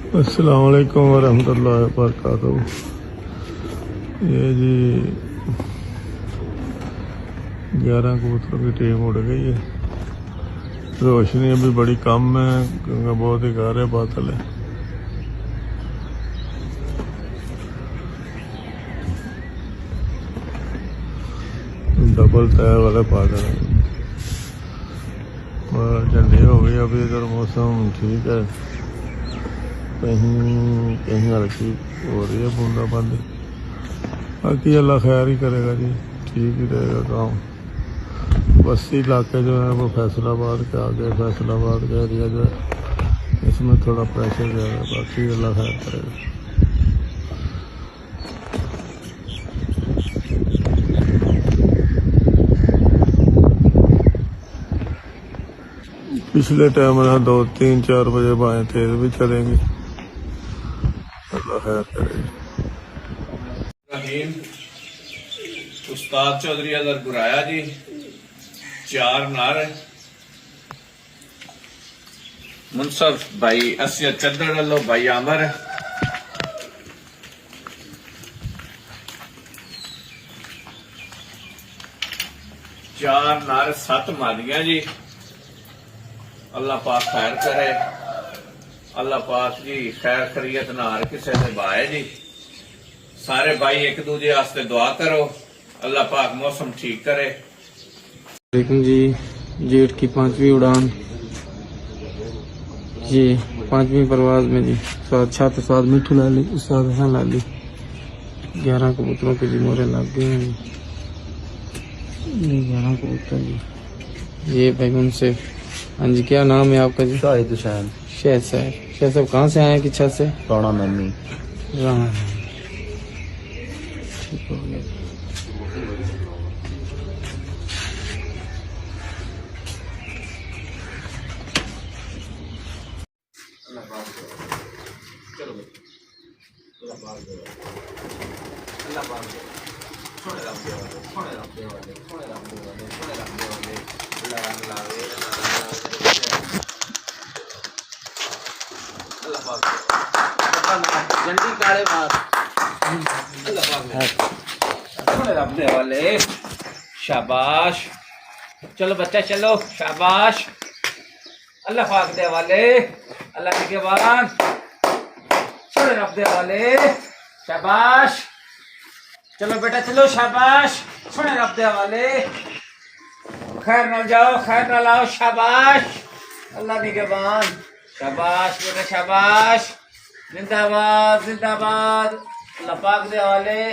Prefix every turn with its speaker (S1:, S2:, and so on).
S1: अस्सलाम वालेकुम वरहमतुल्लाहि वबरकातुहू। ये जी 11 कबूतरों की टीम उड़ गई है। रोशनी अभी बड़ी कम है क्योंकि बहुत ही गारे बादल है। डबल टायर वाले बादल हैं और ठंडी हो गई। अभी इधर मौसम ठीक है, कहीं कहीं हल्की हो रही है बूंदाबांदी। बाकी अल्लाह खैर ही करेगा जी, ठीक ही रहेगा काम। बस्ती इलाके जो है वो फैसलाबाद के आगे, फैसलाबाद का एरिया जो है इसमें थोड़ा प्रेशर जो है, बाकी अल्लाह खैर करेगा। पिछले टाइम ना 2, 3, 4 बजे बाएं तेज भी चलेंगी, अल्लाह खैर करेगा।
S2: उस्ताद चौधरी अदर गुराया जी 4 नार मुनसफ भाई असिया चंदड़ लो भाई आमर चार नार 7 मादियां जी। अल्लाह पाक खैर करे, अल्लाह पाक जी खैर खरीयत नार किसे ने बाए जी। सारे भाई एक दूजे वास्ते दुआ करो, अल्लाह पाक मौसम ठीक करे।
S3: लेकिन जी जेठ की 5वीं उड़ान, ये 5वीं परवाज में जी छात्र साथ मिठू लाली उस्ताद हसन लाली 11 कबूतरों के जी मोरे लग गए हैं। ये 11 कबूतर जी। ये भाई उनसे, हाँ जी क्या नाम है आपका जी?
S4: शाहिद हुसैन।
S3: शाह साहब कहाँ से आए हैं? कि छत से?
S4: राणा नैनी।
S3: राणा ठीक हो गया।
S2: जल्दी काले मार रब दे वाले। शाबाश, चलो बच्चा चलो, शाबाश। अल्लाह पाक दे वाले, अल्लाह के बारान, चलो रब दे वाले, शाबाश। चलो बेटा चलो, शाबाश, सुने रब दे वाले। खैर न जाओ, खैर न लाओ, शाबाश। अल्लाह निगहबान, शाबाश बेटा शाबाश। जिंदाबाद जिंदाबाद, अल्लाह पाक दे वाले।